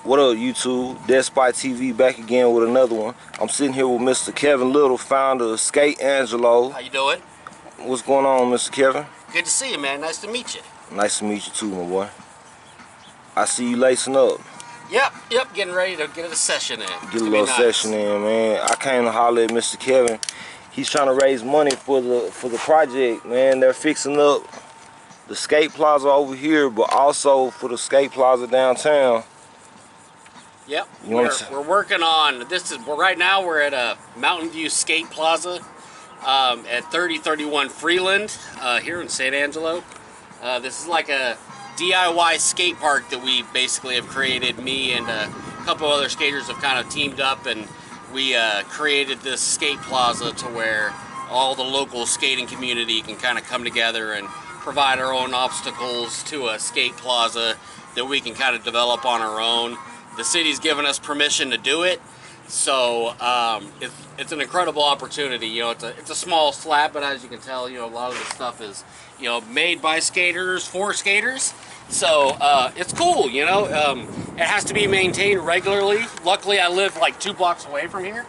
What up, YouTube? Despite TV back again with another one. I'm sitting here with Mr. Kevin Little, founder of Skate Angelo. How you doing? What's going on, Mr. Kevin? Good to see you, man. Nice to meet you. Nice to meet you too, my boy. I see you lacing up. Yep. Getting ready to get a session in. Get a little session in, man. I came to holler at Mr. Kevin. He's trying to raise money for the project, man. They're fixing up the skate plaza over here, but also for the skate plaza downtown. Yep, we're working on this. Right now we're at a Mountain View Skate Plaza at 3031 Freeland here in Skate Angelo. This is like a DIY skate park that we basically have created. Me and a couple other skaters have kind of teamed up, and we created this skate plaza to where all the local skating community can kind of come together and provide our own obstacles to a skate plaza that we can kind of develop on our own. The city's given us permission to do it, so it's an incredible opportunity. You know, it's a small slab, but as you can tell, you know, a lot of the stuff is, you know, made by skaters for skaters. So it's cool. You know, it has to be maintained regularly. Luckily, I live like 2 blocks away from here,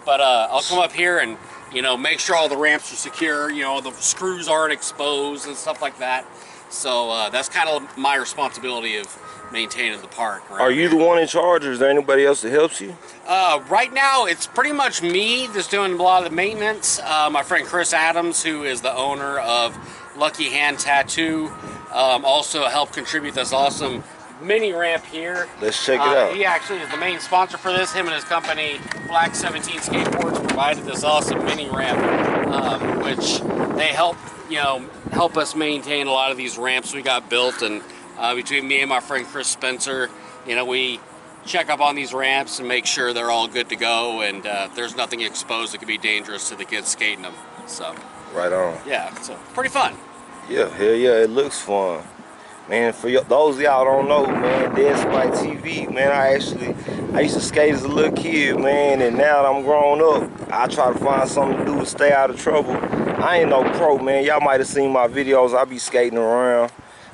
but I'll come up here and, you know, make sure all the ramps are secure. You know, the screws aren't exposed and stuff like that. So that's kind of my responsibility of maintaining the park. Are you the one in charge, or is there anybody else that helps you? Right now, it's pretty much me that's doing a lot of the maintenance. My friend Chris Adams, who is the owner of Lucky Hand Tattoo, also helped contribute this awesome mini ramp here. Let's check it out. He actually is the main sponsor for this. Him and his company, Black 17 Skateboards, provided this awesome mini ramp, which they help us maintain a lot of these ramps we got built. And between me and my friend Chris Spencer, you know, we check up on these ramps and make sure they're all good to go, and there's nothing exposed that could be dangerous to the kids skating them. So right on. Yeah, so pretty fun. Yeah, hell yeah, it looks fun. Man, for those of y'all don't know, man, Despite TV, man, I used to skate as a little kid, man, and now that I'm grown up, I try to find something to do to stay out of trouble. I ain't no pro, man. Y'all might have seen my videos. I be skating around.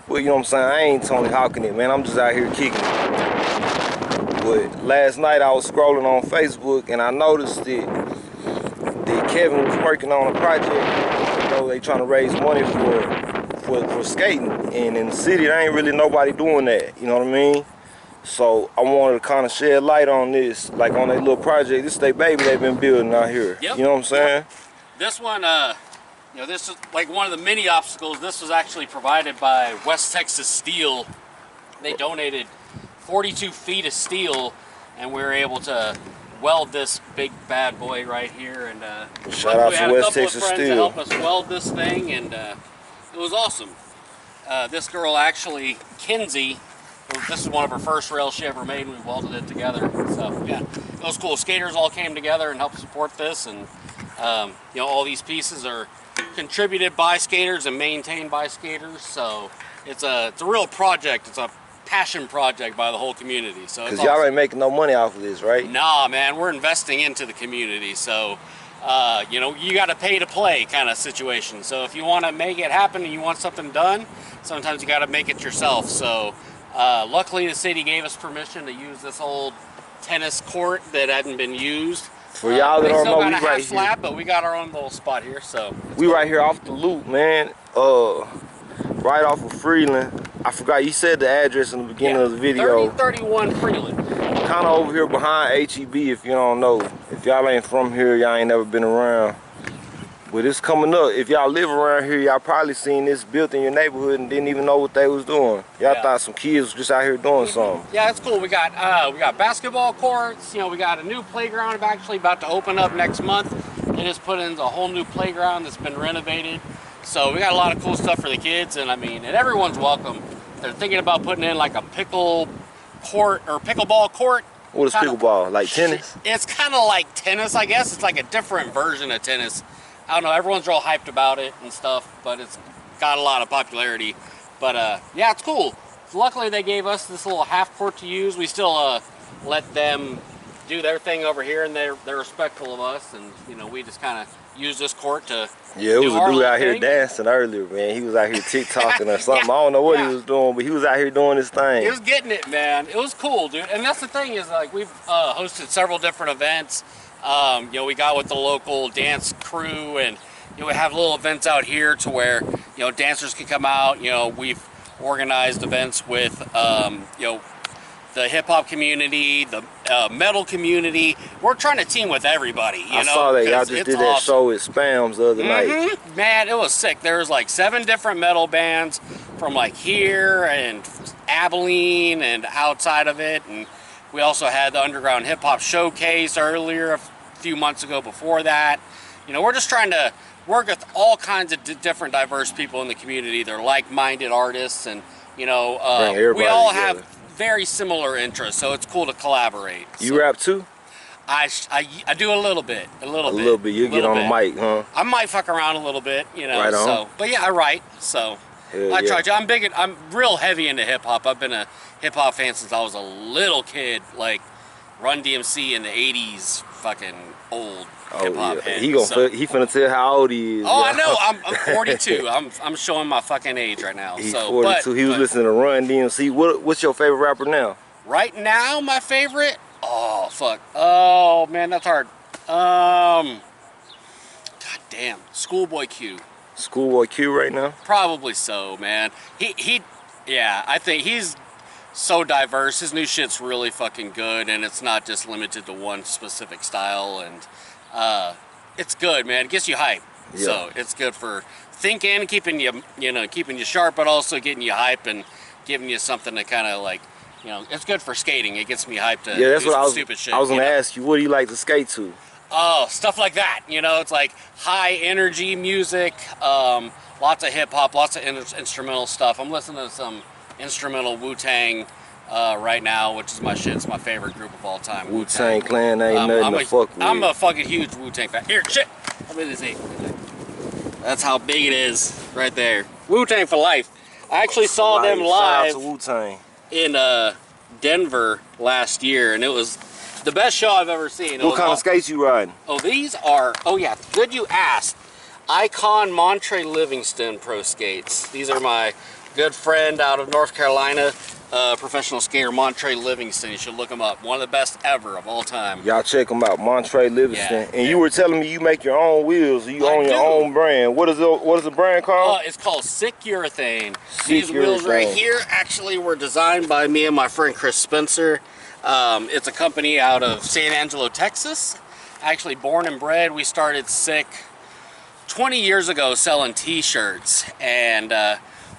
Well, you know what I'm saying? I ain't Tony Hawking it, man. I'm just out here kicking it. But last night I was scrolling on Facebook and I noticed that Kevin was working on a project. You know, they trying to raise money for skating. And in the city, there ain't really nobody doing that. You know what I mean? So I wanted to kind of shed light on this, like on their little project. This is their baby they've been building out here. Yep. You know what I'm saying? This one, you know, this is like one of the mini obstacles. This was actually provided by West Texas Steel. They donated 42 feet of steel, and we were able to weld this big bad boy right here. And shout out to West Texas Steel to help us weld this thing, and it was awesome. This girl actually, Kinsey, this is one of her first rails she ever made, and we welded it together. So yeah, it was cool. Skaters all came together and helped support this, and you know, all these pieces are contributed by skaters and maintained by skaters. So it's a real project. It's a passion project by the whole community. So because y'all ain't making no money off of this, right? Nah, man, we're investing into the community. So you know, you got to pay to play kind of situation. So if you want to make it happen and you want something done, sometimes you got to make it yourself. So luckily the city gave us permission to use this old tennis court that hadn't been used. For y'all that don't know, we right here. here. But we got our own little spot here, so we right here off the loop, man. Right off of Freeland. I forgot you said the address in the beginning of the video. 3031 Freeland. Kind of over here behind HEB, if you don't know. If y'all ain't from here, y'all ain't never been around. But it's coming up. If y'all live around here, y'all probably seen this built in your neighborhood and didn't even know what they was doing. Y'all thought some kids was just out here doing something. Yeah, it's cool. We got basketball courts. You know, we got a new playground actually about to open up next month. They just put in a whole new playground that's been renovated. So we got a lot of cool stuff for the kids, and I mean, and everyone's welcome. They're thinking about putting in like a pickle court or pickleball court. What is pickleball? Like tennis? It's kind of like tennis, I guess. It's like a different version of tennis. I don't know, everyone's real hyped about it and stuff, but it's got a lot of popularity. But yeah, it's cool. So luckily they gave us this little half court to use. We still let them do their thing over here, and they're respectful of us, and you know, we just kind of use this court to Yeah, it was do a our dude little out here thing. dancing earlier, man. He was out here TikToking or something. Yeah, I don't know what yeah. he was doing, but he was out here doing his thing. He was getting it, man. It was cool, dude. And that's the thing is, like, we've hosted several different events. You know, we got with the local dance crew, and you know, we have little events out here to where you know dancers can come out. You know, we've organized events with you know, the hip hop community, the metal community. We're trying to team with everybody. You I know, saw that y'all just did that show with Spams the other night. Man, it was sick. There was like 7 different metal bands from like here and Abilene and outside of it, and we also had the Underground Hip Hop Showcase earlier a few months ago. Before that, you know, we're just trying to work with all kinds of different diverse people in the community. They're like-minded artists, and you know, we all have very similar interests, so it's cool to collaborate. You rap too? I do a little bit. A little bit. You get on the mic, huh? I might fuck around a little bit, you know. Right on. So, but yeah, I write. So I try to. I'm real heavy into hip hop. I've been a hip hop fan since I was a little kid. Like Run DMC in the '80s, fucking old hip hop head. He finna tell how old he is. Oh, I know. I'm 42. I'm showing my fucking age right now. He's so 42. He was listening to Run DMC. What's your favorite rapper now? Right now, my favorite. Oh fuck. Oh man, that's hard. God damn. Schoolboy Q. Schoolboy Q right now? Probably so, man. Yeah, I think he's so diverse. His new shit's really fucking good, and it's not just limited to one specific style, and it's good, man. It gets you hype. Yeah. So it's good for thinking, keeping you sharp, but also getting you hype and giving you something to kind of like, you know, it's good for skating. It gets me hyped to that's do what some stupid shit. I was gonna ask you, what do you like to skate to? Oh, stuff like that. You know, it's like high energy music, lots of hip hop, lots of instrumental stuff. I'm listening to some instrumental Wu-Tang right now, which is my shit. It's my favorite group of all time. Wu-Tang Clan ain't nothing to fuck with. I'm a fucking huge Wu-Tang fan. Here, shit. Let me see. That's how big it is right there. Wu-Tang for life. I actually saw them live in Denver last year, and it was the best show I've ever seen. What kind of skates you riding? Oh, these are, oh yeah, good you asked. Icon Montre Livingston Pro Skates. These are my good friend out of North Carolina, professional skater Montre Livingston. You should look him up. One of the best ever of all time. Y'all check him out, Montre Livingston. Yeah, and you were telling me you make your own wheels. You own your own brand. What is the brand called? It's called Sick Urethane. These wheels right here actually were designed by me and my friend Chris Spencer. It's a company out of Skate Angelo, Texas. Actually born and bred. We started Sick 20 years ago selling t-shirts, and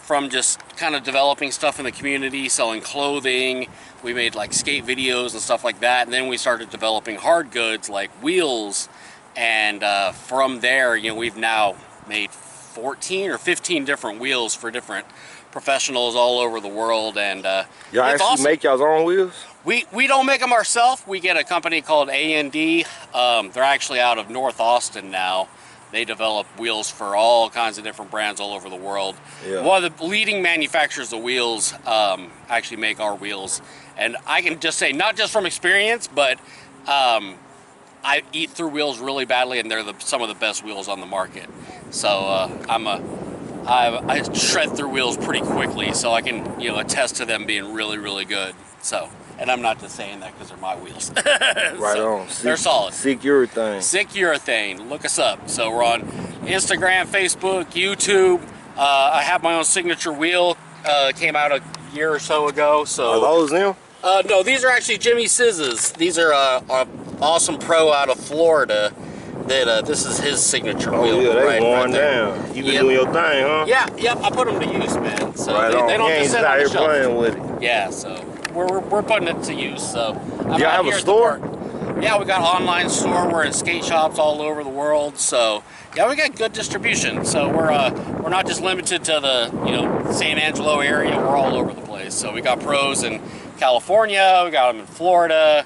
from just kind of developing stuff in the community, selling clothing, we made like skate videos and stuff like that, and then we started developing hard goods like wheels, and from there, you know, we've now made 14 or 15 different wheels for different professionals all over the world, and y'all actually awesome. Make y'all's own wheels? We don't make them ourselves. We get a company called A&D. They're actually out of North Austin now. They develop wheels for all kinds of different brands all over the world. Yeah. One of the leading manufacturers of wheels actually make our wheels. And I can just say, not just from experience, but I eat through wheels really badly, and they're some of the best wheels on the market. So I shred through wheels pretty quickly, so I can, you know, attest to them being really, really good. So, and I'm not just saying that because they're my wheels. Right on. They're solid. Sick Urethane. Sick Urethane. Look us up. So we're on Instagram, Facebook, YouTube. I have my own signature wheel. Came out a year or so ago. So are those them? No, these are actually Jimmy Sizz's. These are an awesome pro out of Florida. That this is his signature wheel. Oh yeah, they worn down. You been doing your thing, huh? Yeah, yep. I put them to use, man. So right they don't just sit on the shelf. Playing with it. Yeah, so we're putting it to use. So y'all have a store? Yeah, we got an online store. We're in skate shops all over the world. So yeah, we got good distribution. So we're not just limited to the San Angelo area. We're all over the place. So we got pros in California. We got them in Florida.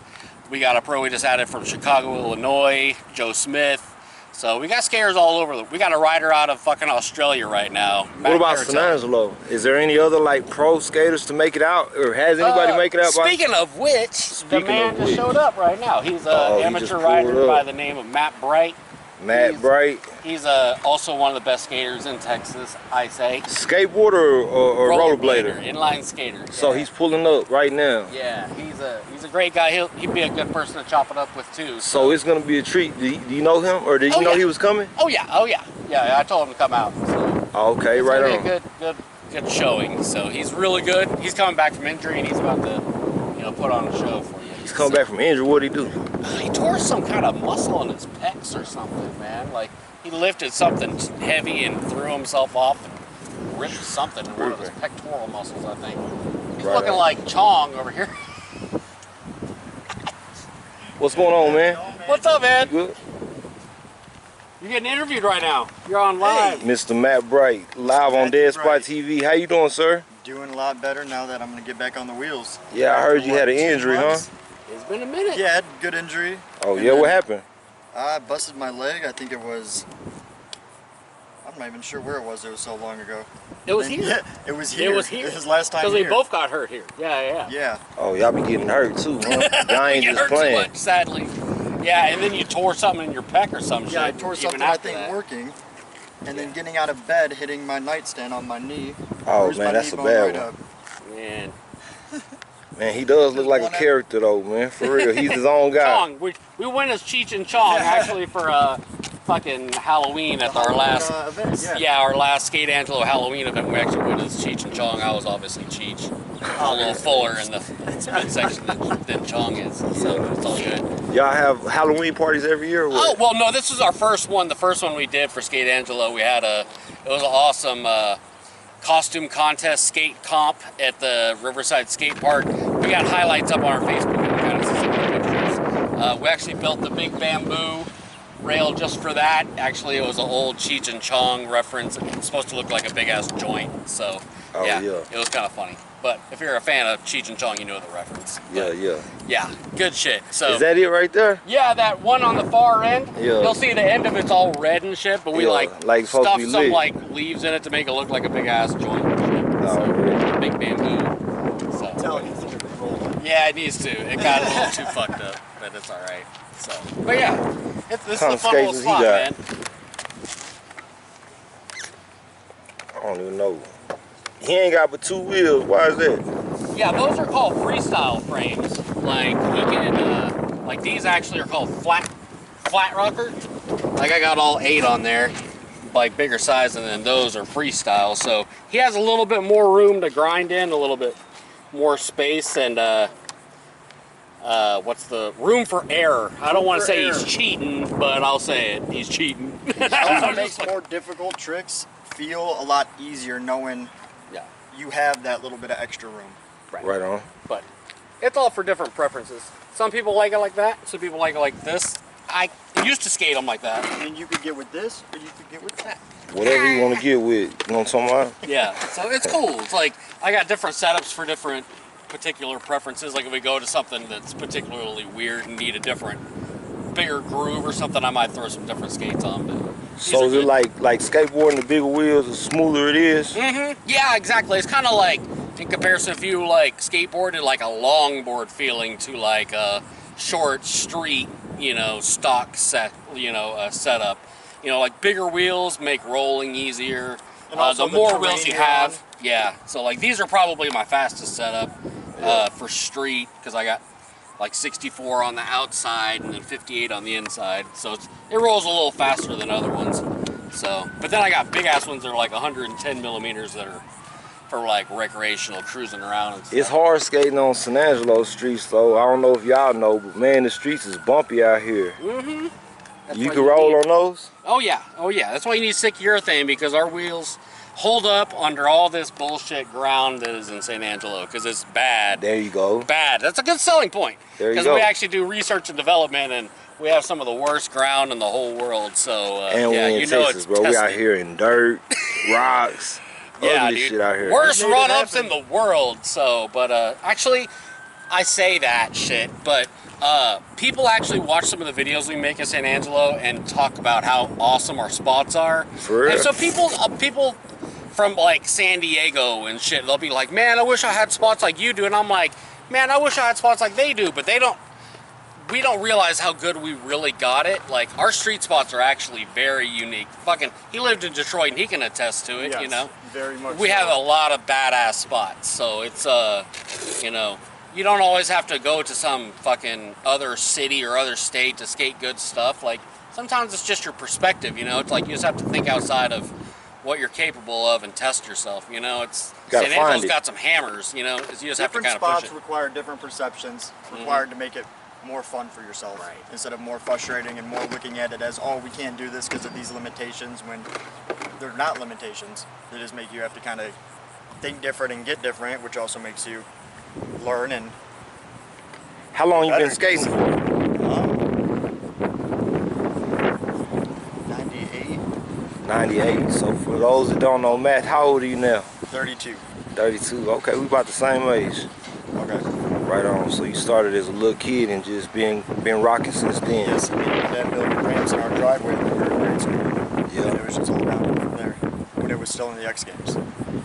We got a pro we just added from Chicago, Illinois, Joe Smith. So we got skaters all over. We got a rider out of fucking Australia right now. What about San Angelo? Is there any other like pro skaters to make it out, or has anybody make it out? Speaking of which, the man just showed up right now. He's an amateur rider by the name of Matt Bright. Matt Bright. He's also one of the best skaters in Texas, I say. Skateboarder or rollerblader? Inline skater. So yeah. he's pulling up right now. Yeah, he's a great guy. He'd be a good person to chop it up with too. So it's gonna be a treat. Do you know him, or did you know he was coming? Oh yeah. Yeah, I told him to come out. So okay, it's right gonna on. be a good showing. So he's really good. He's coming back from injury and he's about to, put on a show for you. He's coming back from injury. What'd he do? He tore some kind of muscle in his pecs or something, man. Like he lifted something heavy and threw himself off and ripped something in one of his pectoral muscles, I think. He's looking like Chong over here. What's going on, man? What's up, man? Good. You're getting interviewed right now. You're on live. Hey. Mr. Matt Bright, live on Dead Spot TV. How you doing, sir? Doing a lot better now that I'm going to get back on the wheels. Yeah, I heard you had an injury, huh? It's been a minute. Yeah, I had a good injury. Oh, yeah? What happened? I busted my leg. I think it was... I'm not even sure where it was so long ago. It was here. Yeah, it was here. It was here. His last time Because here. we both got hurt here. Yeah. Yeah. Oh, y'all be getting hurt too, huh? Y'all ain't just hurt playing. too much, sadly. Yeah, and then you tore something in your pec or some shit. Yeah, I tore something, even I after think, that. working. And then getting out of bed, hitting my nightstand on my knee. Oh, Bruised man, my that's knee a bone bad right one. up. Man. Man, he does look like a character though, man. For real, he's his own guy. Chong. We went as Cheech and Chong actually for fucking Halloween at our last event, our last Skate Angelo Halloween event. We actually went as Cheech and Chong. I was obviously Cheech. A little fuller in the midsection than Chong is, so it's all good. Y'all have Halloween parties every year or what? Oh, well, no, this was our first one. The first one we did for Skate Angelo, it was an awesome costume contest skate comp at the Riverside Skate Park. We got highlights up on our Facebook and kind of some pictures. We actually built the big bamboo rail just for that. Actually, it was an old Cheech and Chong reference. It's supposed to look like a big ass joint, so yeah, it was kind of funny. But if you're a fan of Cheech and Chong, you know the reference. But, yeah, good shit. So is that it right there? Yeah, that one on the far end. Yeah. You'll see the end of it's all red and shit, but we like stuffed some lit. like leaves in it to make it look like a big ass joint. Oh, really? Big bamboo. So. Telling you to roll. Yeah, it needs to. It got a little too fucked up, but it's all right. So, but yeah, this is a fun little spot, man. I don't even know. He ain't got but 2 wheels. Why is that? Yeah, those are called freestyle frames. Like he can, like these actually are called flat rocker. Like I got all 8 on there, like bigger size, and then those are freestyle. So he has a little bit more room to grind in, a little bit more space, and what's the room for error? I don't want to say he's cheating, but I'll say it. He's cheating. It also makes more difficult tricks feel a lot easier knowing you have that little bit of extra room. Right on. But it's all for different preferences. Some people like it like that. Some people like it like this. I used to skate them like that. I mean, you could get with this, or you could get with that. Whatever you want to get with, you know what I'm talking about? Yeah, so it's cool. It's like I got different setups for different particular preferences. Like if we go to something that's particularly weird and need a different, bigger groove or something, I might throw some different skates on. But so is it like skateboarding the bigger wheels, the smoother it is? Mm-hmm. Yeah, exactly. It's kind of like, in comparison, if you like skateboarded like a longboard feeling to like a short street, stock setup. Like bigger wheels make rolling easier. And also the more terrain wheels you you're have, on. yeah. So like these are probably my fastest setup for street because I got like 64 on the outside and then 58 on the inside. So it rolls a little faster than other ones. So, but then I got big ass ones that are like 110 millimeters that are for like recreational cruising around and stuff. It's hard skating on San Angelo streets though. I don't know if y'all know, but man, the streets is bumpy out here. Mm-hmm. You can roll on those? Oh yeah. That's why you need thick urethane, because our wheels hold up under all this bullshit ground that is in St. Angelo, because it's bad. There you go. Bad. That's a good selling point. There you go. Because we actually do research and development, and we have some of the worst ground in the whole world. So and yeah, we in Texas, bro. We out here in dirt, rocks, ugly shit out here. Worst run-ups in the world. So, but actually, I say that shit, but people actually watch some of the videos we make in St. Angelo and talk about how awesome our spots are. For real? And so people from like San Diego and shit, they'll be like, man, I wish I had spots like you do. And I'm like, man, I wish I had spots like they do, but they don't. we don't realize how good we really got it. Like, our street spots are actually very unique. Fucking, he lived in Detroit and he can attest to it, yes, you know? very much We so. have a lot of badass spots, so it's, you know, you don't always have to go to some fucking other city or other state to skate good stuff. Like, sometimes it's just your perspective, you know? It's like you just have to think outside of what you're capable of and test yourself, you know? It's San Angelo's got some hammers, you know? You just have to kind of push it. Different spots require different perceptions, required to make it more fun for yourself, right, instead of more frustrating and more looking at it as, oh, we can't do this because of these limitations, when they're not limitations. They just make you have to kind of think different and get different, which also makes you learn. And how long you been skating for? 98. 98. So for those that don't know math, how old are you now? 32. 32. Okay, we about the same age. Okay. Right on. So you started as a little kid and just been rocking since then. Yes, and that building ramps in our driveway when we were in grade school. Yeah. And it was just all downhill from there. When it was still in the X Games.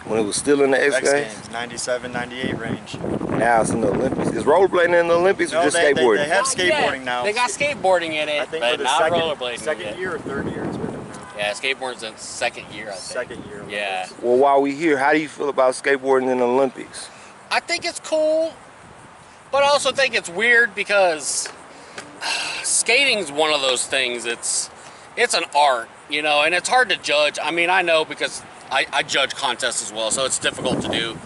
When it was still in the X Games? 97, 98 range. Now it's in the Olympics. Is rollerblading in the Olympics or just skateboarding? They have skateboarding now. They got skateboarding in it, I think but for not the rollerblading. second year or third year it's been in now. Yeah, skateboarding's in second year, I think. Second year. Yeah. Well, while we here, how do you feel about skateboarding in the Olympics? I think it's cool, but I also think it's weird because skating's one of those things. It's an art, you know, and it's hard to judge. I mean, I know because I judge contests as well, so it's difficult to do.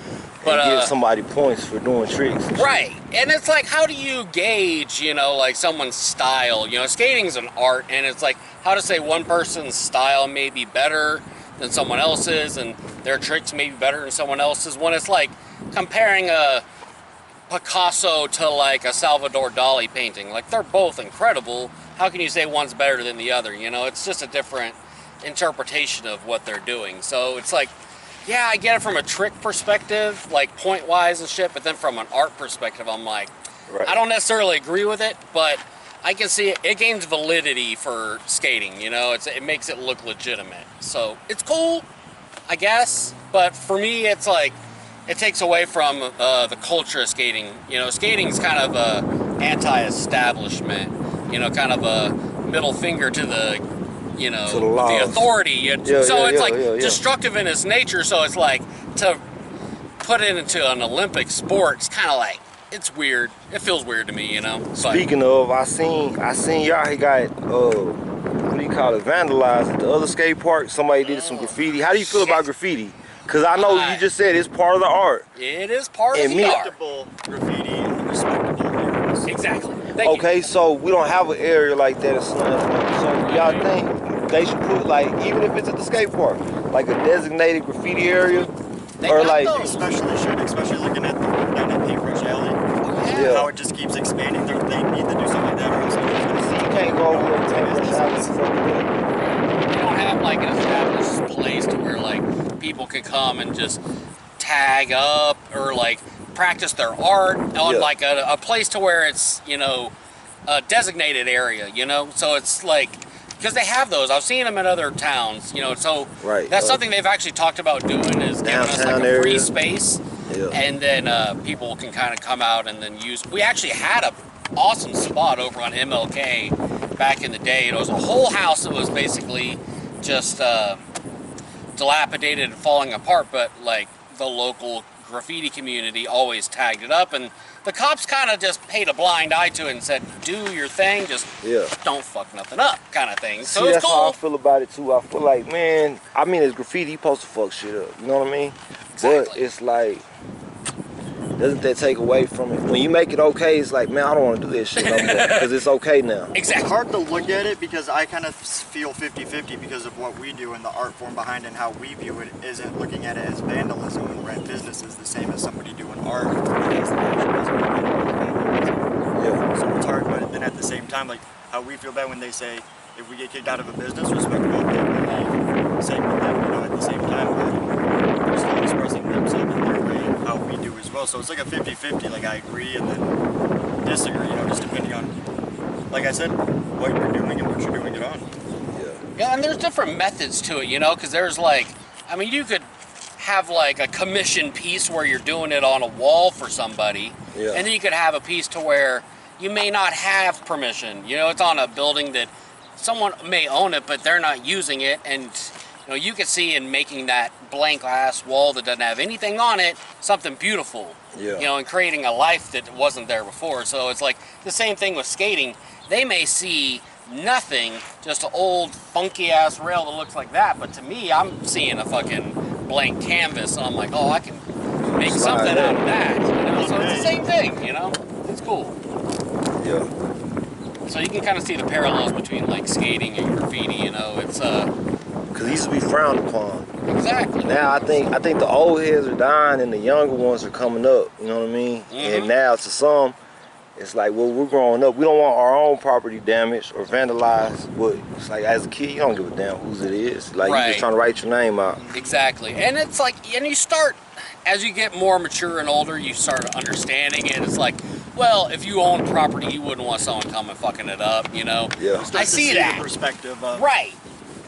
But and give somebody points for doing tricks. Right, and it's like, how do you gauge, you know, like someone's style? You know, skating's an art, and it's like, how to say one person's style may be better than someone else's, and their tricks may be better than someone else's, when it's like comparing a Picasso to like a Salvador Dali painting. Like, they're both incredible. How can you say one's better than the other? You know, it's just a different interpretation of what they're doing. So it's like, yeah, I get it from a trick perspective, like point-wise and shit, but then from an art perspective, I'm like, right, I don't necessarily agree with it, but I can see it gains validity for skating, you know? It makes it look legitimate. So it's cool, I guess, but for me, it's like, it takes away from the culture of skating. You know, skating's kind of a anti-establishment, you know, kind of a middle finger to the, you know, the authority. Destructive in its nature, so it's like, to put it into an Olympic sport, it's kind of like, it's weird. It feels weird to me, you know? Speaking of, I seen y'all, he got, what do you call it, vandalized at the other skate park. Somebody did some graffiti. How do you feel about graffiti? Because I know you just said it's part of the art. It is part of the art. Respectable graffiti and respectable areas. Exactly. Okay, so we don't have an area like that in San Antonio. So y'all think they should put, like, even if it's at the skate park, like a designated graffiti area? Or like, especially looking at the Paintbrush Alley. Yeah. How it just keeps expanding. They need to do something like that, or else you can't go over and Paintbrush Alley. You don't have like an established place to where like people can come and just tag up or like practice their art on like a place to where it's, you know, a designated area, you know? So it's like, because they have those. I've seen them in other towns, you know, so that's something they've actually talked about doing, is giving us like a free space, and then people can kind of come out and then use. We actually had a awesome spot over on MLK back in the day. It was a whole house that was basically just dilapidated and falling apart, but like the local graffiti community always tagged it up, and the cops kind of just paid a blind eye to it and said, do your thing, just don't fuck nothing up, kind of thing. So it's that's cool. how I feel about it too. I feel like, man, I mean, it's graffiti, you supposed to fuck shit up, you know what I mean? Exactly. But it's like, doesn't that take away from it? When you make it okay, it's like, man, I don't want to do this shit no more, because it's okay now. Exactly. It's hard to look at it because I kind of feel 50-50 because of what we do and the art form behind it, and how we view it isn't looking at it as vandalism when we're at businesses, the same as somebody doing art. Yeah. So it's hard, but then at the same time, like how we feel bad when they say, if we get kicked out of a business, respectable people say with them, you know, at the same time, they're still expressing themselves in their way, how we do as well. So it's like a 50-50, like I agree and then disagree, you know, just depending on, like I said, what you're doing and what you're doing it on. Yeah, and there's different methods to it, you know, because there's like, I mean, you could have like a commission piece where you're doing it on a wall for somebody, and then you could have a piece to where you may not have permission. You know, it's on a building that someone may own it, but they're not using it, and you know, you can see in making that blank glass wall that doesn't have anything on it, something beautiful. Yeah. You know, and creating a life that wasn't there before. So it's like the same thing with skating. They may see nothing, just an old funky ass rail that looks like that, but to me, I'm seeing a fucking blank canvas, and I'm like, oh, I can make something out of that. You know, so it's the same thing. You know, it's cool. Yeah. So you can kind of see the parallels between like skating and graffiti. You know, it's Cause it used to be frowned upon. exactly. Now I think the old heads are dying and the younger ones are coming up. You know what I mean? And now to some, it's like, well, we're growing up. We don't want our own property damaged or vandalized. But it's like, as a kid, you don't give a damn whose it is. Like, you're just trying to write your name out. Exactly. And it's like, and you start, as you get more mature and older, you start understanding it. It's like, well, if you own property, you wouldn't want someone coming fucking it up, you know? Yeah. I see that. The perspective of Right.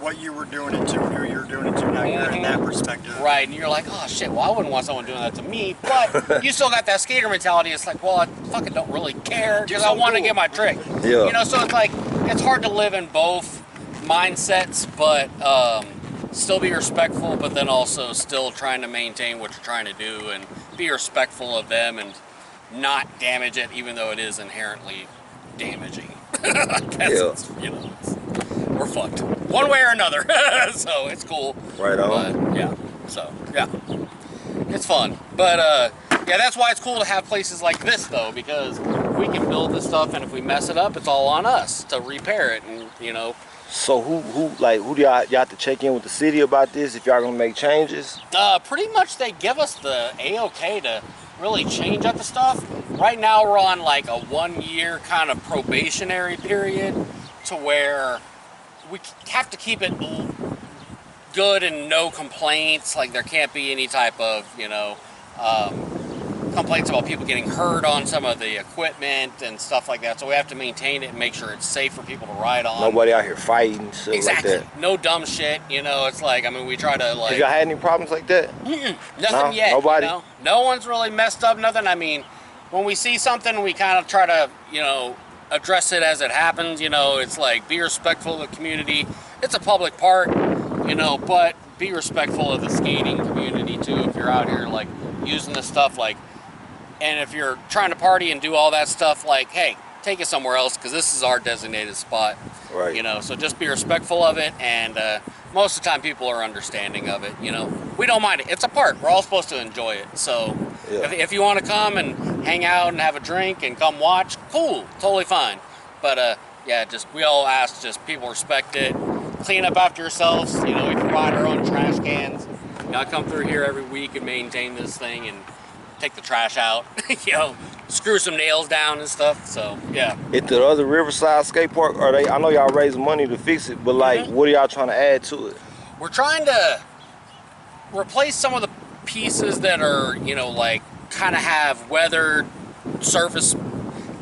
what you were doing it to, who you're doing it to, now you're in that perspective. Right, and you're like, oh shit, well, I wouldn't want someone doing that to me, but you still got that skater mentality. It's like, well, I fucking don't really care because I want to get my trick. Yeah. You know, so it's like, it's hard to live in both mindsets, but still be respectful, but then also still trying to maintain what you're trying to do and be respectful of them and not damage it, even though it is inherently damaging. It's, you know, we're fucked one way or another. So it's cool. Right on. But, yeah. So yeah, it's fun. But yeah, that's why it's cool to have places like this though, because we can build this stuff, and if we mess it up, it's all on us to repair it. And you know. So who do y'all have to check in with the city about this if y'all gonna make changes? Pretty much they give us the A-OK to really change up the stuff. Right now we're on like a 1-year kind of probationary period to where we have to keep it good and no complaints. Like there can't be any type of, you know, complaints about people getting hurt on some of the equipment and stuff like that. So we have to maintain it and make sure it's safe for people to ride on. Nobody out here fighting, shit exactly. like that. No dumb shit, you know. It's like, I mean, we try to like. Have y'all had any problems like that? Nothing yet. Nobody? You know? No one's really messed up, nothing. I mean, when we see something, we kind of try to, you know, address it as it happens. You know, it's like, be respectful of the community. It's a public park, you know, but be respectful of the skating community too. If you're out here like using this stuff, like, and if you're trying to party and do all that stuff, like, hey, take it somewhere else because this is our designated spot. Right. You know, so just be respectful of it, and most of the time people are understanding of it. You know, we don't mind it. It's a park. We're all supposed to enjoy it. So Yeah. if you want to come and hang out and have a drink and come watch, cool, totally fine. But yeah, just we all ask, just people respect it. Clean up after yourselves. You know, we provide our own trash cans. You know, I come through here every week and maintain this thing and take the trash out. You know, screw some nails down and stuff. So yeah. At the other Riverside skate park, are they? I know y'all raising money to fix it, but like, what are y'all trying to add to it? We're trying to replace some of the pieces that are, you know, like kind of have weathered surface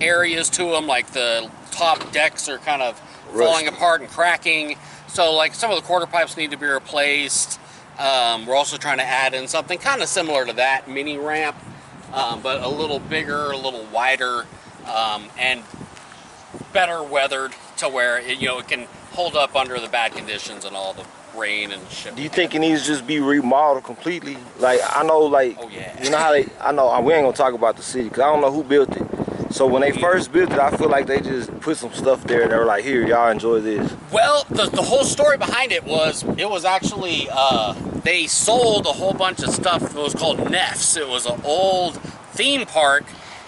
areas to them, like the top decks are kind of falling apart and cracking. So like some of the quarter pipes need to be replaced. We're also trying to add in something kind of similar to that mini ramp, but a little bigger, a little wider, and better weathered to where it, you know, it can hold up under the bad conditions and all the rain and shit. Do you think it needs to just be remodeled completely? Like, I know, like, Oh, yeah. you know how they, I know, we ain't gonna talk about the city because I don't know who built it. So when they first built it, I feel like they just put some stuff there and they were like, here, y'all enjoy this. Well, the whole story behind it was actually, they sold a whole bunch of stuff. It was called Neff's. It was an old theme park,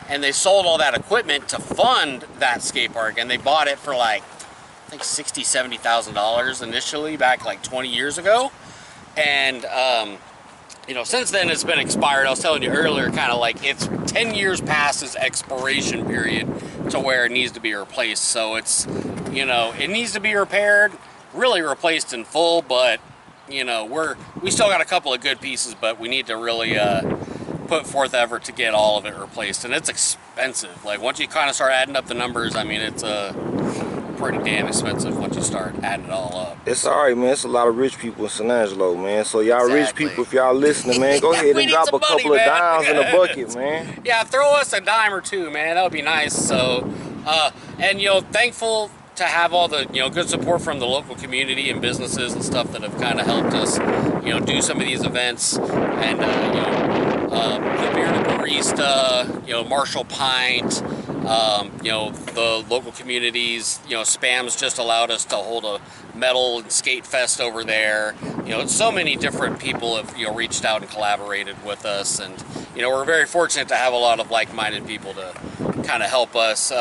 and they sold all that equipment to fund that skate park, and they bought it for like, I think $60,000, $70,000 initially back like 20 years ago. And, you know, since then it's been expired. I was telling you earlier, kind of like it's 10 years past its expiration period to where it needs to be replaced. So it's, you know, it needs to be repaired, really replaced in full, but, you know, we still got a couple of good pieces, but we need to really put forth effort to get all of it replaced. And it's expensive. Like once you kind of start adding up the numbers, I mean, it's pretty damn expensive once you start adding it all up. It's all right, man. It's a lot of rich people in San Angelo, man. So y'all rich people, if y'all listening, man, go ahead and drop a couple of dimes in the bucket, man. Yeah, throw us a dime or two, man. That would be nice. So And you know, thankful to have all the good support from the local community and businesses and stuff that have kind of helped us do some of these events. And the Bearded Barista, Marshall Pint, the local communities, Spam's just allowed us to hold a metal and skate fest over there. So many different people have reached out and collaborated with us, and we're very fortunate to have a lot of like-minded people to kind of help us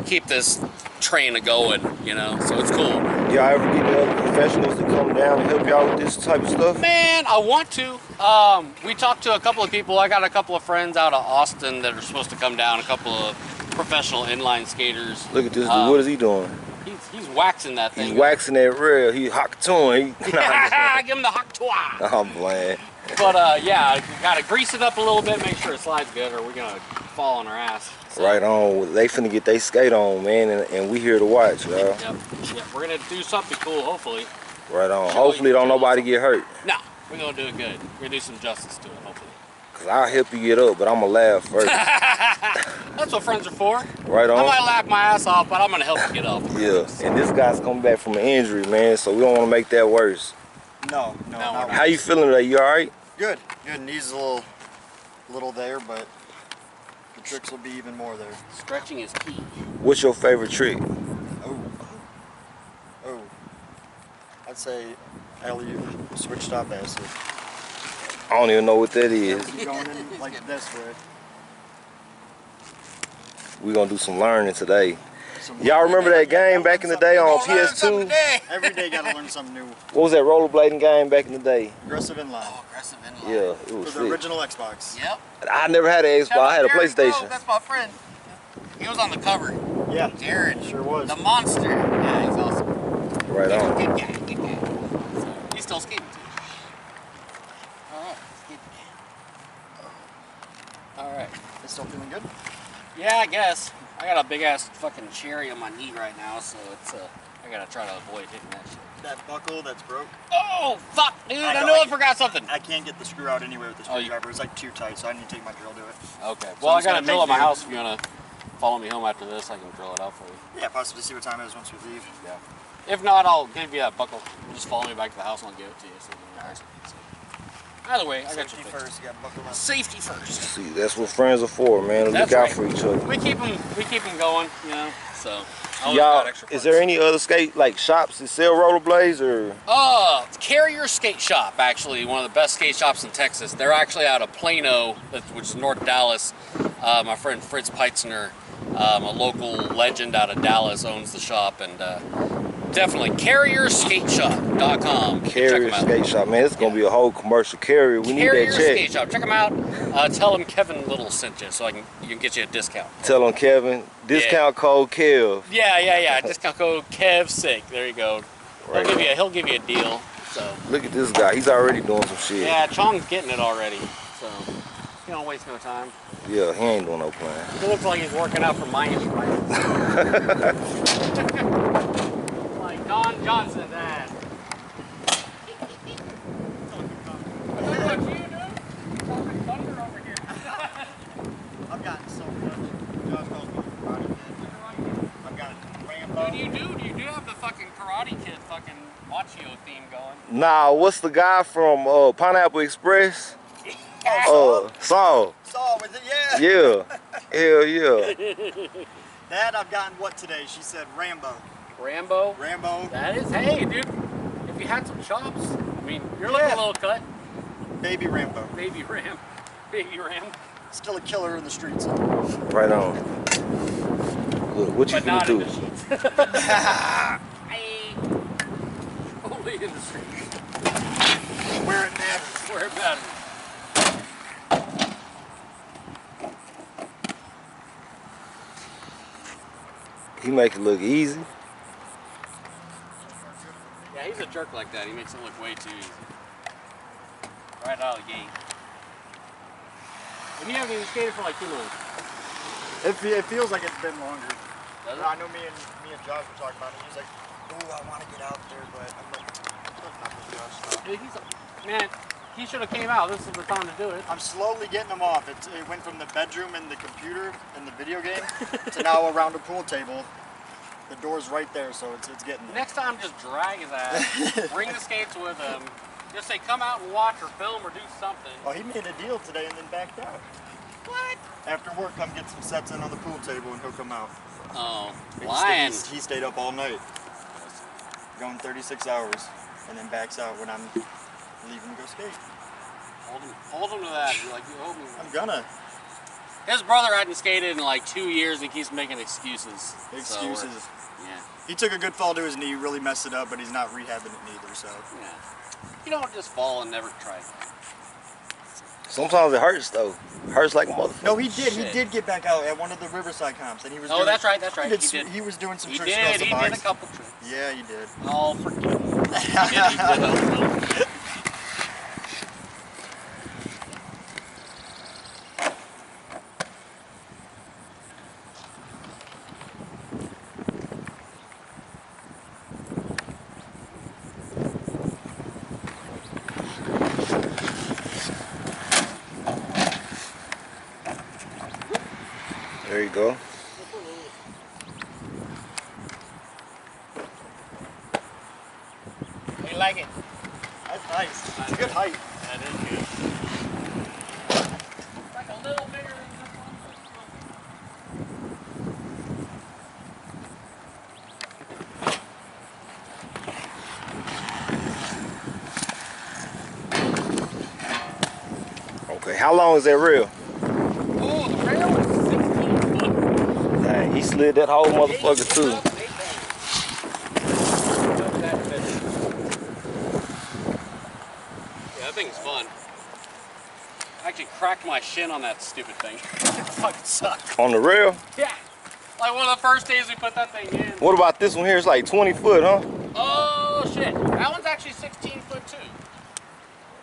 keep this train going, so it's cool. Y'all ever get the other professionals to come down and help y'all with this type of stuff? Man, I want to. We talked to a couple of people. I got a couple of friends out of Austin that are supposed to come down, a couple of professional inline skaters. Look at this dude. What is he doing? He's waxing that thing. He's waxing that rail. He's Hakatoon. Give him the Hakatoa. I'm playing. But yeah, gotta grease it up a little bit, make sure it slides good, or we're gonna fall on our ass. So. Right on. They finna get they skate on, man, and we here to watch, y'all. Yep. We're gonna do something cool, hopefully. Right on. Hopefully don't nobody get hurt. No, we're gonna do it good. We're gonna do some justice to it, hopefully. Cause I'll help you get up, but I'm gonna laugh first. That's what friends are for. Right on. I might laugh my ass off, but I'm gonna help you get up. Yeah. And this guy's coming back from an injury, man, so we don't want to make that worse. No, not How you feeling today? You all right? Good. Knees a little there, but the tricks will be even more there. Stretching is key. What's your favorite trick? Oh. I'd say alley-oop switch stop acid. I don't even know what that is. You're going in like this way. We're gonna do some learning today. Y'all remember that game back in the day on PS2? Every day gotta learn something new. What was that rollerblading game back in the day? Aggressive inline. Oh, aggressive inline. Yeah, it was For the sick. original Xbox. Yep. I never had an Xbox. I had a PlayStation. That's my friend. He was on the cover. Yeah. Jared. Sure was. The monster. Yeah, he's awesome. Right on. Good guy. Good guy. So, he's still skating too. All right. It's still feeling good? Yeah, I guess. I got a big ass fucking cherry on my knee right now, so it's I gotta try to avoid hitting that shit. That buckle that's broke. Oh fuck, dude! I know I forgot something. I can't get the screw out anyway with the screwdriver. It's like too tight, so I need to take my drill to it. Okay. So Well, I'm I got a just drill gonna at my make house. If you wanna follow me home after this, I can drill it out for you. Yeah, possibly see what time it is once we leave. Yeah. If not, I'll give you that buckle. Just follow me back to the house and I'll give it to you. So you know. Either way, I got you Safety fixed. first, you got buckle on. Safety first. See, that's what friends are for, man. That's Look out right. for each other. We keep them going, So. Y'all, is there any other skate shops that sell rollerblades or? Carrier Skate Shop, actually, one of the best skate shops in Texas. They're actually out of Plano, which is North Dallas. My friend Fritz Peitzner, a local legend out of Dallas, owns the shop, and definitely carrierskateshop.com. Carrier Skate Shop, man. It's gonna be a whole commercial. Carrier, we need that check. Carrier Skate Shop, check them out. Tell them Kevin Little sent you, so you can get you a discount. Tell them Kevin. Discount code Kev. Yeah. Discount code KevSick. There you go. Right. He'll give you a deal. So. Look at this guy. He's already doing some shit. Yeah, Chong's getting it already. So he don't waste no time. Yeah, he ain't doing no plan. He looks like he's working out for minus prices. Like Don Johnson, dad. What about you, dude? Talking thunder over here. I've gotten so much. Josh calls me Karate Kid. I've got Rambo. Dude, you do have the fucking Karate Kid fucking Machio theme going. Nah, what's the guy from Pineapple Express? Saul. Saw with it, yeah. Yeah. Hell yeah. Dad, I've gotten what today? She said Rambo. Rambo? That is, hey, dude. If you had some chops, I mean, you're looking a little cut. Baby Rambo. Baby Ram. Still a killer in the streets. Right on. Look, what you gonna do? Hey. Only in the streets. Where it matters. Where it matters. He make it look easy. Yeah, he's a jerk like that. He makes it look way too easy. Right out of the gate. And you haven't even skated for like 2 months. It feels like it's been longer. Does it? I know me and Josh were talking about it. He's like, "Oh, I want to get out there," but I'm like, "There's nothing, Josh." Dude, man, he should have came out. This is the time to do it. I'm slowly getting them off. It went from the bedroom and the computer and the video game to now around a pool table. The door's right there, so it's getting there. Next time, just drag his ass. Bring the skates with him. Just say, come out and watch or film or do something. Oh, he made a deal today and then backed out. What? After work, come get some sets in on the pool table and he'll come out. Oh, lying. He stayed up all night, going 36 hours, and then backs out when I'm leaving to go skate. Hold him to that. You're like, you owe me. I'm gonna. His brother hadn't skated in like 2 years and keeps making excuses. Excuses. So yeah. He took a good fall to his knee, really messed it up, but he's not rehabbing it neither, so. Yeah. You don't just fall and never try. Sometimes it hurts though. Hurts like a motherfucker. No, he did. Shit. He did get back out at one of the Riverside comps, and he was. Oh, that's right. That's right. He was doing some tricks. He did a couple tricks. Yeah, he did. Oh, forget it. He did. There you go. You like it? That's nice. It's a good height. That is good. It's like a little bigger than this one. Okay, how long is that rail? Oh, the rail is 16 foot. Dang, he slid that whole motherfucker too. Yeah, that thing's fun. I actually cracked my shin on that stupid thing. It fucking sucked. On the rail? Yeah. Like one of the first days we put that thing in. What about this one here? It's like 20 foot, huh? Oh shit. That one's actually 16 foot too.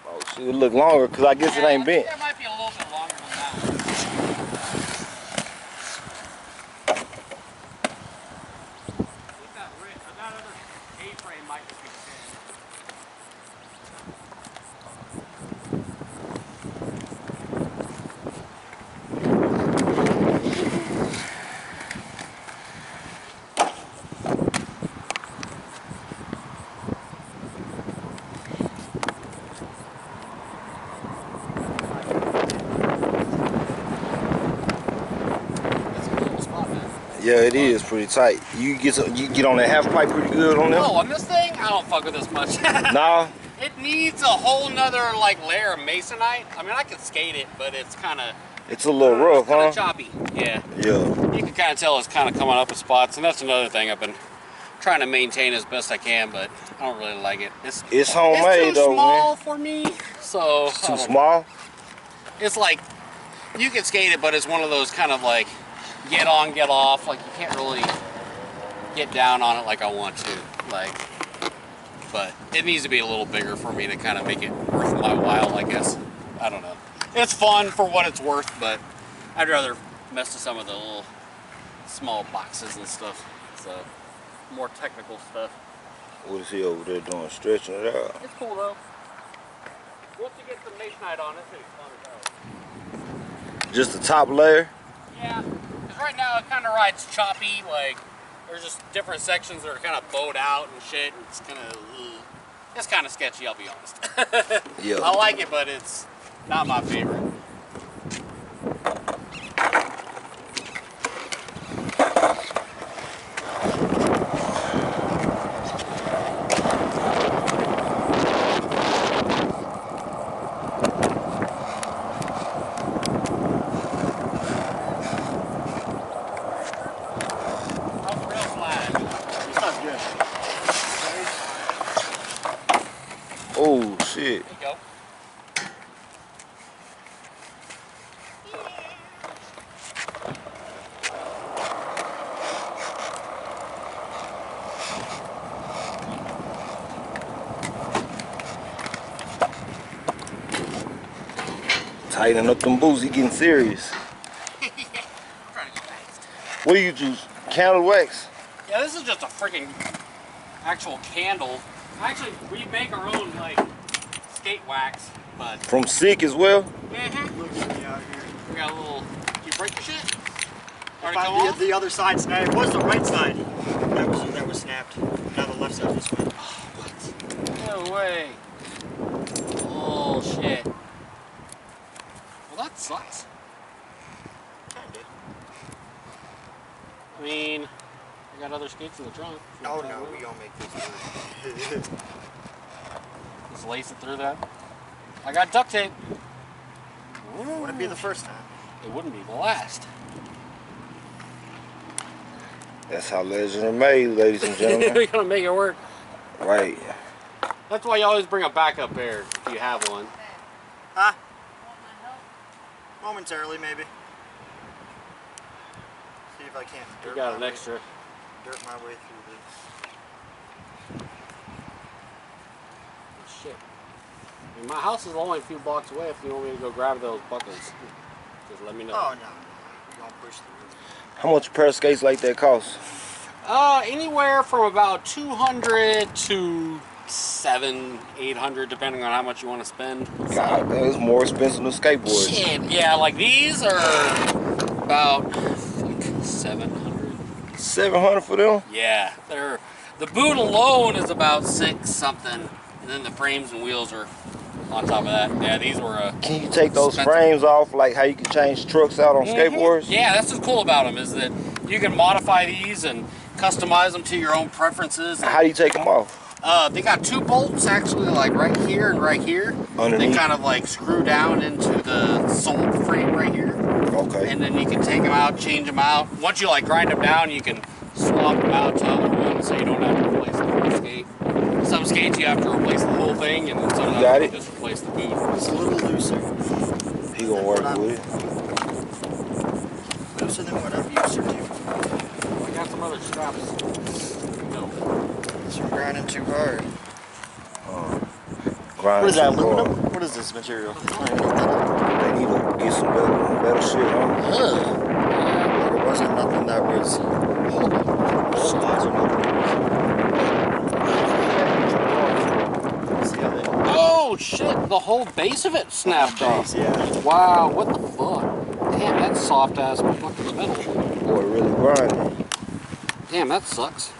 Oh shit, it look longer because I guess it ain't bent. It might be a little bit longer than that one. That other A-frame might just be thin. Yeah, it is pretty tight. You get on that half pipe pretty good on there? Oh, on this thing, I don't fuck with this much. Nah. It needs a whole nother like layer of masonite. I mean, I can skate it, but it's kind of. It's a little rough, huh? Choppy. Yeah. Yeah. You can kind of tell it's kind of coming up in spots, and that's another thing I've been trying to maintain as best I can, but I don't really like it. It's homemade it's too though, small man. for me, so. It's too small? It's like you can skate it, but it's one of those kind of like get on, get off. Like you can't really get down on it like I want to. Like, but it needs to be a little bigger for me to kind of make it worth my while, I guess. I don't know. It's fun for what it's worth, but I'd rather mess with some of the little small boxes and stuff. So more technical stuff. What is he over there doing? Stretching it out? It's cool though. Once you get some masonite on it, it's fun as hell. Just the top layer? Yeah, because right now it kind of rides choppy. Like there's just different sections that are kind of bowed out and shit. And it's kind of sketchy, I'll be honest. Yeah. I like it, but it's not my favorite. Oh shit. There you go. Tightening up them boots, he getting serious. I'm trying to get fast. What do you use? Candle wax? Yeah, this is just a freaking actual candle. Actually, we make our own like skate wax. But From Sick as well? mm-hmm. Look at me out here. We got a little. Did you break your shit? The other side snapped. It was the right side that was snapped. Now the left side just went. What? No way. Oh shit. Well, that sucks. Kinda. I mean, I got other skates in the trunk. Oh no, we gonna make this work. Just lace it through that. I got duct tape. Wouldn't be the first time. It wouldn't be the last. That's how legends are made, ladies and We're gentlemen. gonna make it work. Right. That's why you always bring a backup pair if you have one. Huh? Momentarily, maybe. See if I can't You dirt got my an way- extra. Dirt my way through this. Shit. I mean, my house is only a few blocks away. If you want me to go grab those buckles, just let me know. Oh no, we gonna push through. How much a pair of skates like that cost? Anywhere from about 200 to 700-800, depending on how much you want to spend. God, that's more expensive than skateboards. Shit, yeah, like these are about 700. 700 for them? Yeah, they're the boot alone is about 6 something, and then the frames and wheels are on top of that. Yeah, these were. Can you take those expensive. frames off like how you can change trucks out on skateboards? Yeah, that's what's cool about them is that you can modify these and customize them to your own preferences. How do you take them off? They got 2 bolts actually, like right here and right here. Underneath? They kind of like screw down into the sole frame right here. Okay. And then you can take them out, change them out. Once you like grind them down, you can swap them out to other ones, so you don't have to replace the whole skate. Some skates you have to replace the whole thing, and then some got you it? just replace the boot. It's a little looser. He gonna work with it. Looser than what I'm used to. I got some other straps. No. You're grinding too hard. Grind What is that, too hard. aluminum? What is this material? They need to get some better shit, huh? There wasn't nothing that was oversized or nothing. See how they Oh shit! The whole base of it snapped off. yeah. Wow, what the fuck? Damn, that's soft ass fucking metal. Boy, really grinding. Damn, that sucks.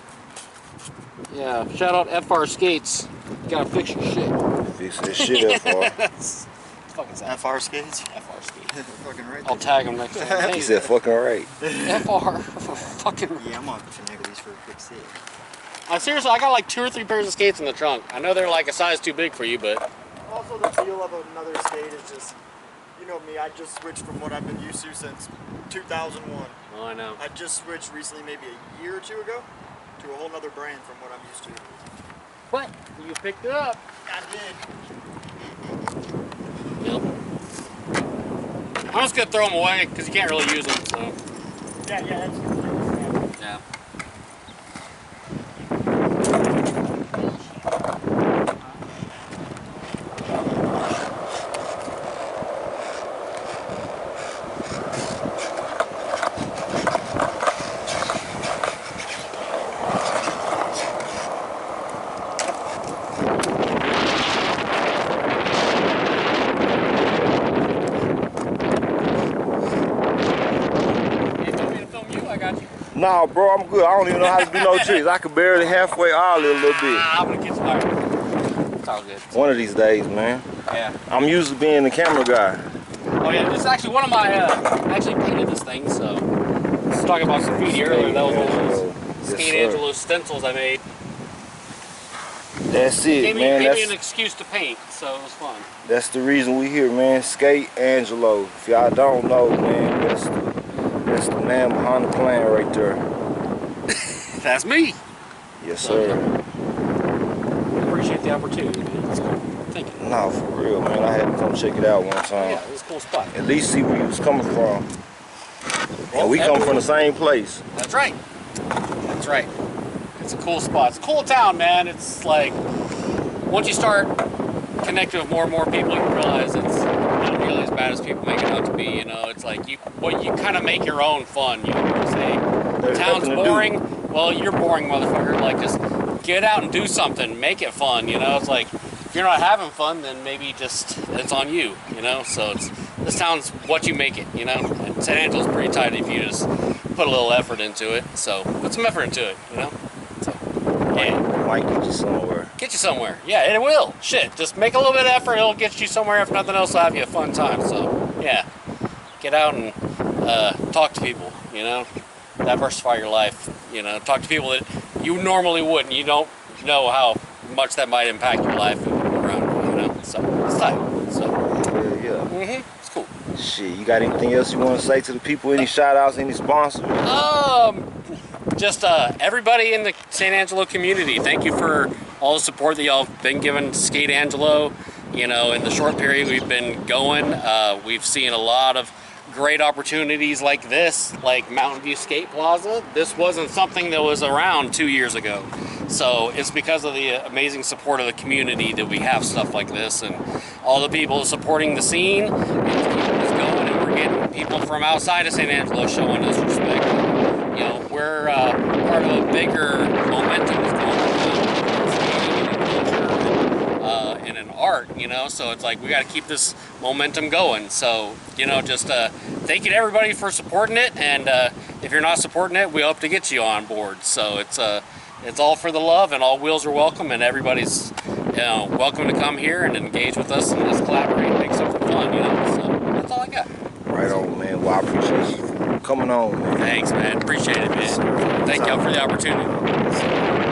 Yeah, shout out FR Skates. You gotta fix your shit. Fix that shit FR. Fucking sad. FR skates? FR Skates. Fucking right. I'll tag them next time. He Hey, said fucking right. FR for fucking. Yeah, I'm on finagle these for a quick see. Seriously, I got like 2 or 3 pairs of skates in the trunk. I know they're like a size too big for you, but Also, the feel of another skate is just, you know me, I just switched from what I've been used to since 2001. oh, I know. I just switched recently, maybe a year or 2 ago, to a whole nother brand from what I'm used to. But you picked it up. I did. Yep. I'm just gonna throw them away because you can't really use them. So Yeah, that's yeah. Nah, bro, I'm good. I don't even know how to do no tricks. I could barely halfway ollie a little bit. I'm gonna get started. It's all good. One of these days, man. Yeah. I'm used to being the camera guy. Oh yeah, this is actually one of my. I actually painted this thing, so. I was talking about graffiti earlier. That was one of those Skate Angelo stencils I made. That's it, Gave me man. an excuse to paint, so it was fun. That's the reason we here, man. Skate Angelo. If y'all don't know, man, that's the man behind the plan right there. That's me. Yes, sir. Appreciate the opportunity, man. So, thank you. Nah, for real, man. I had to come check it out one time. Yeah, it was a cool spot. At least see where you was coming from. And we come from the same place. That's right. That's right. It's a cool spot. It's a cool town, man. It's like, once you start connecting with more and more people, you realize it's not nearly as bad as people make it out to be. You know, it's like you kind of make your own fun. You know, say, There's town's nothing to do. boring. Well, you're boring, motherfucker. Like, just get out and do something. Make it fun. You know, it's like, if you're not having fun, then maybe just it's on you, you know. So this town's what you make it, you know. And San Angelo's pretty tight if you just put a little effort into it. So put some effort into it, you know. So yeah, might get you somewhere. Get you somewhere, yeah, and it will. Shit, just make a little bit of effort, it'll get you somewhere. If nothing else, it'll have you a fun time. So yeah, get out and talk to people, you know. Diversify your life, you know. Talk to people that you normally wouldn't. You don't know how much that might impact your life around you, you know. So it's tight. So Yeah. It's cool. Shit, you got anything else you want to say to the people? Any shout outs, any sponsors? Just everybody in the San Angelo community, thank you for all the support that y'all have been giving Skate Angelo. You know, in the short period we've been going, we've seen a lot of great opportunities like this, like Mountain View Skate Plaza. This wasn't something that was around 2 years ago. So it's because of the amazing support of the community that we have stuff like this, and all the people supporting the scene is keeping us going, and we're getting people from outside of San Angelo showing us respect. You know, we're part of a bigger momentum that's going around skating and culture and in art, you know, so it's like we got to keep this momentum going. So, you know, just thank you to everybody for supporting it, and if you're not supporting it, we hope to get you on board. So it's all for the love, and all wheels are welcome, and everybody's, you know, welcome to come here and engage with us and let's collaborate and make something fun, you know. So that's all I got. Right on, man. Well, I appreciate you coming on, man. Thanks, man. Appreciate it, man. Thank y'all for the opportunity.